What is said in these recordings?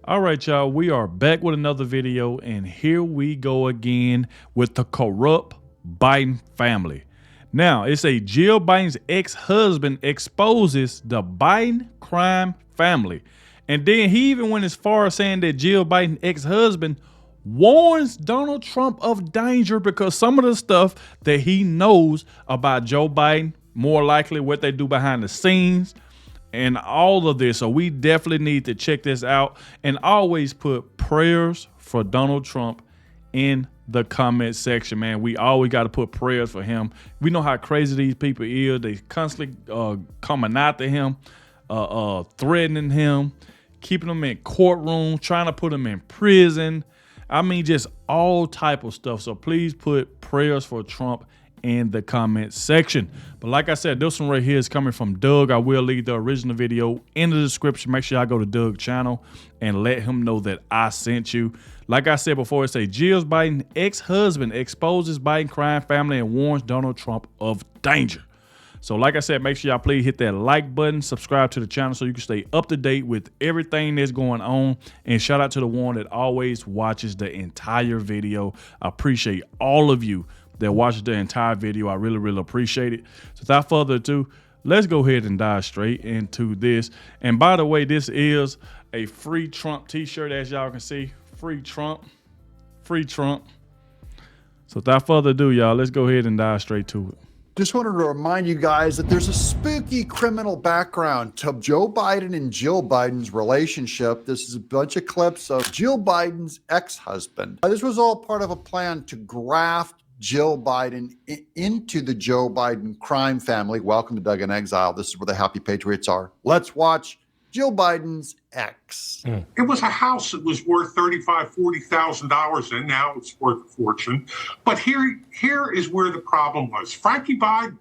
All right, y'all, we are back with another video, and here we go again with the corrupt Biden family. Now, it's a Jill Biden's ex-husband exposes the Biden crime family. And then he even went as far as saying that Jill Biden's ex-husband warns Donald Trump of danger because some of the stuff that he knows about Joe Biden, more likely what they do behind the scenes, and all of this. So we definitely need to check this out, and always put prayers for Donald Trump in the comment section, man. We always got to put prayers for him. We know how crazy these people are. They constantly coming after him, threatening him, keeping him in courtrooms, trying to put him in prison. I mean, just all type of stuff. So please put prayers for Trump in the comment section. But like I said, this one right here is coming from Doug. I will leave the original video in the description. Make sure y'all go to Doug's channel and let him know that I sent you. Like I said before, it's a Jill Biden ex-husband exposes Biden crime family and warns Donald Trump of danger. So like I said, make sure y'all please hit that like button, subscribe to the channel so you can stay up to date with everything that's going on. And shout out to the one that always watches the entire video. I appreciate all of you that watched the entire video. I really appreciate it. So without further ado, let's go ahead and dive straight into this. And by the way, this is a free Trump t-shirt, as y'all can see. Free Trump. Free Trump. So without further ado, y'all, let's go ahead and dive straight to it. Just wanted to remind you guys that there's a spooky criminal background to Joe Biden and Jill Biden's relationship. This is a bunch of clips of Jill Biden's ex-husband. This was all part of a plan to graft Jill Biden into the Joe Biden crime family. Welcome to Doug in Exile. This is where the happy patriots are. Let's watch Jill Biden's ex. It was a house that was worth $35,000, $40,000, and now it's worth a fortune. But here is where the problem was. Frankie Biden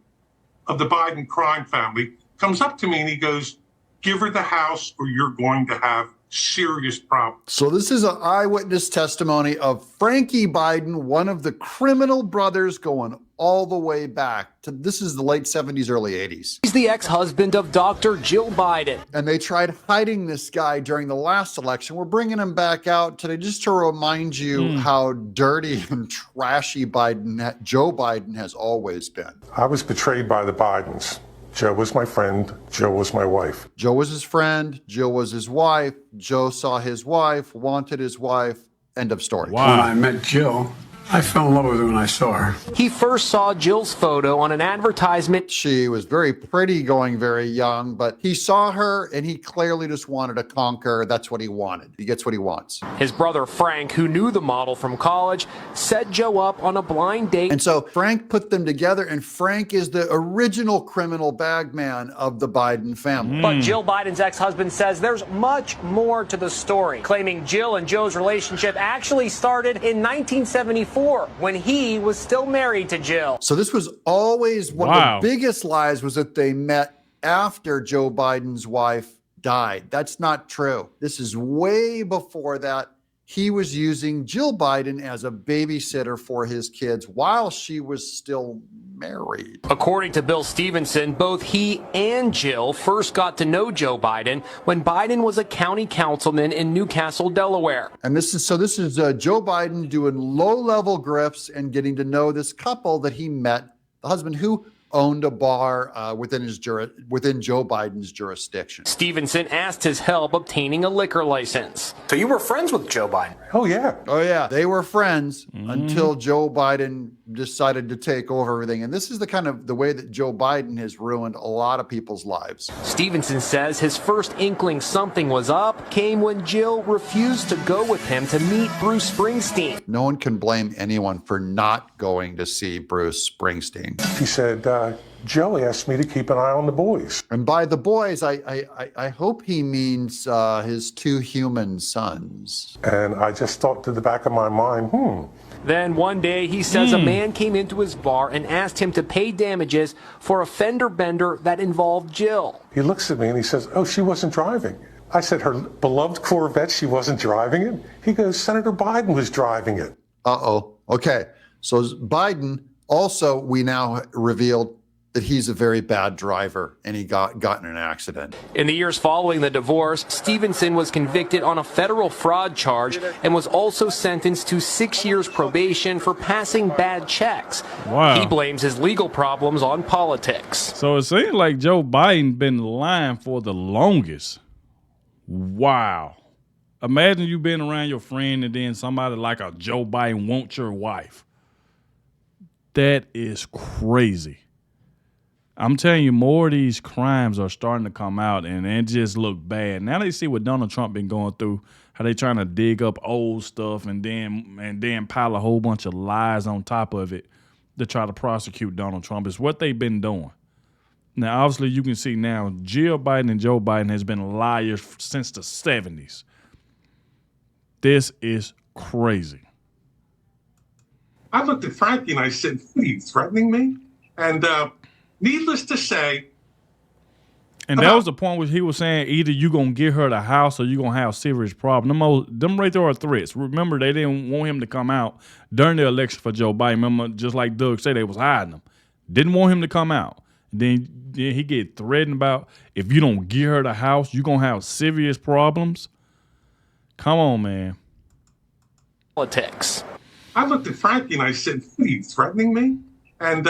of the Biden crime family comes up to me and he goes, "Give her the house or you're going to have serious problems." So this is an eyewitness testimony of Frankie Biden, one of the criminal brothers going all the way back to, this is the late 70s, early 80s. He's the ex-husband of Dr. Jill Biden. And they tried hiding this guy during the last election. We're bringing him back out today just to remind you how dirty and trashy Joe Biden has always been. I was betrayed by the Bidens. Joe was my friend. Joe was my wife. Joe was his friend. Jill was his wife. Joe saw his wife, wanted his wife. End of story. Wow. When I met Jill, I fell in love with her when I saw her. He first saw Jill's photo on an advertisement. She was very pretty, going very young, but he saw her and he clearly just wanted to conquer. That's what he wanted. He gets what he wants. His brother Frank, who knew the model from college, set Joe up on a blind date. And so Frank put them together, and Frank is the original criminal bagman of the Biden family. But Jill Biden's ex-husband says there's much more to the story, claiming Jill and Joe's relationship actually started in 1974 when he was still married to Jill. So this was always one of the biggest lies, was that they met after Joe Biden's wife died. That's not true. This is way before that. He was using Jill Biden as a babysitter for his kids while she was still married. According to Bill Stevenson, both he and Jill first got to know Joe Biden when Biden was a county councilman in Newcastle, Delaware. And this is Joe Biden doing low-level grifts and getting to know this couple that he met, the husband who owned a bar within Joe Biden's jurisdiction. Stevenson asked his help obtaining a liquor license. So you were friends with Joe Biden? Oh, yeah. Oh, yeah. They were friends until Joe Biden decided to take over everything. And this is the way that Joe Biden has ruined a lot of people's lives. Stevenson says his first inkling something was up came when Jill refused to go with him to meet Bruce Springsteen. No one can blame anyone for not going to see Bruce Springsteen. He said, Joe asked me to keep an eye on the boys. And by the boys, I hope he means his two human sons. And I just thought to the back of my mind, Then one day he says a man came into his bar and asked him to pay damages for a fender bender that involved Jill. He looks at me and he says, "Oh, she wasn't driving." I said, "Her beloved Corvette, she wasn't driving it?" He goes, "Senator Biden was driving it." Uh-oh. Okay. So Biden also, we now revealed, that he's a very bad driver and he got in an accident. In the years following the divorce, Stevenson was convicted on a federal fraud charge and was also sentenced to 6 years probation for passing bad checks. Wow. He blames his legal problems on politics. So it seems like Joe Biden been lying for the longest. Wow. Imagine you been around your friend and then somebody like a Joe Biden wants your wife. That is crazy. I'm telling you, more of these crimes are starting to come out and it just look bad. Now they see what Donald Trump been going through, how they trying to dig up old stuff and then pile a whole bunch of lies on top of it to try to prosecute Donald Trump. It's what they've been doing. Now, obviously, you can see now Jill Biden and Joe Biden has been liars since the 70s. This is crazy. I looked at Frankie and I said, "What, are you threatening me?" And needless to say, and that was the point where he was saying either you gonna get her the house or you gonna have serious problems. Them right there are threats. Remember, they didn't want him to come out during the election for Joe Biden. Remember, just like Doug said, they was hiding him. Didn't want him to come out. Then he get threatened about if you don't get her the house, you gonna have serious problems. Come on, man. Politics. I looked at Frankie and I said, "What, are you threatening me?" And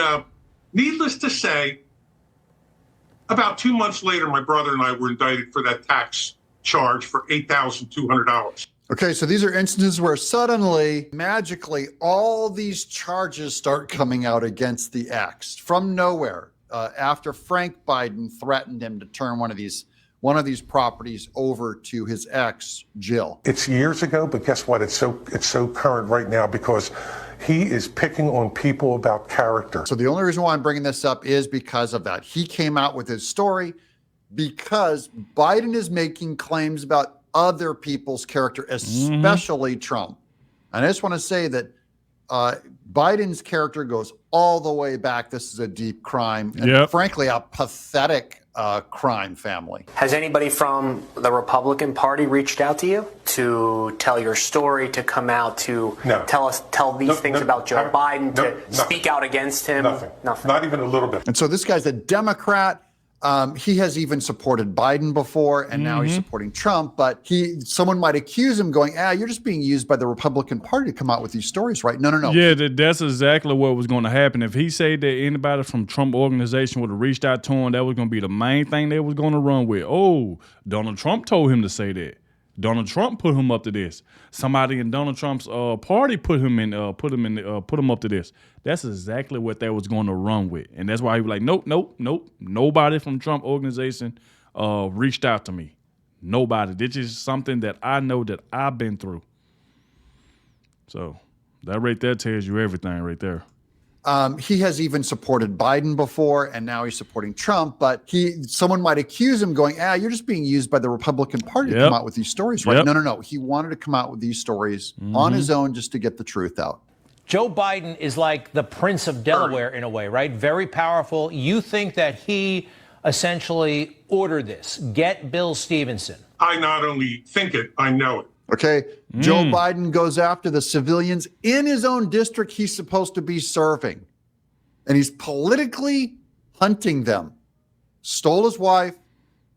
needless to say, about 2 months later, my brother and I were indicted for that tax charge for $8,200. Okay, so these are instances where suddenly, magically, all these charges start coming out against the ex from nowhere after Frank Biden threatened him to turn one of these properties over to his ex, Jill. It's years ago, but guess what? It's so current right now because he is picking on people about character. So the only reason why I'm bringing this up is because of that. He came out with his story because Biden is making claims about other people's character, especially Trump. And I just want to say that Biden's character goes all the way back. This is a deep crime and frankly, a pathetic crime family. Has anybody from the Republican Party reached out to you to tell your story, to come out to tell these things about Joe Biden, to speak out against him? Nothing. Not even a little bit. And so this guy's a Democrat. He has even supported Biden before, and now he's supporting Trump. But someone might accuse him going, you're just being used by the Republican Party to come out with these stories, right? No. Yeah, that's exactly what was going to happen. If he said that anybody from Trump organization would have reached out to him, that was going to be the main thing they was going to run with. Oh, Donald Trump told him to say that. Donald Trump put him up to this. Somebody in Donald Trump's party put him up to this. That's exactly what they was going to run with, and that's why he was like, nope. Nobody from Trump organization reached out to me. Nobody. This is something that I know that I've been through. So that right there tells you everything right there. He has even supported Biden before, and now he's supporting Trump. But someone might accuse him going, you're just being used by the Republican Party to come out with these stories, right? No. He wanted to come out with these stories on his own just to get the truth out. Joe Biden is like the Prince of Delaware in a way, right? Very powerful. You think that he essentially ordered this? Get Bill Stevenson. I not only think it, I know it. Okay, Joe Biden goes after the civilians in his own district he's supposed to be serving. And he's politically hunting them. Stole his wife,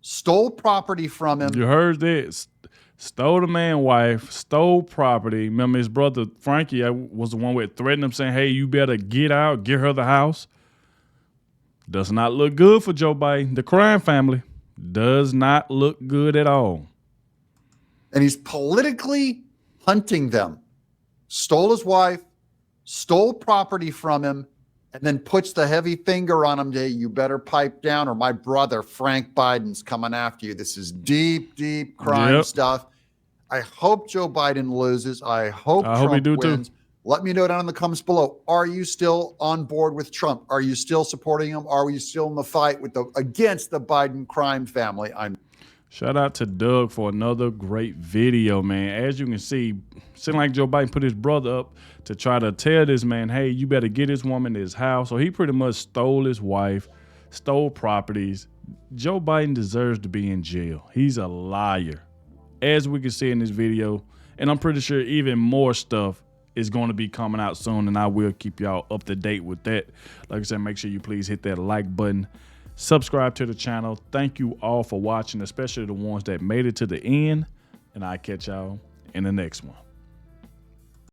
stole property from him. You heard this. Stole the man's wife, stole property. Remember his brother Frankie was the one who threatened him saying, hey, you better get out, get her the house. Does not look good for Joe Biden. The crime family does not look good at all. And he's politically hunting them. Stole his wife, stole property from him, and then puts the heavy finger on him. Hey, you better pipe down or my brother Frank Biden's coming after you. This is deep, deep crime stuff. I hope Joe Biden loses. I hope Trump wins. Too. Let me know down in the comments below. Are you still on board with Trump? Are you still supporting him? Are you still in the fight against the Biden crime family? Shout out to Doug for another great video, man. As you can see, seemed like Joe Biden put his brother up to try to tell this man, hey, you better get this woman his house. So he pretty much stole his wife, stole properties. Joe Biden deserves to be in jail. He's a liar, as we can see in this video. And I'm pretty sure even more stuff is going to be coming out soon, and I will keep y'all up to date with that. Like I said, make sure you please hit that like button. Subscribe to the channel. Thank you all for watching, especially the ones that made it to the end, and I'll catch y'all in the next one.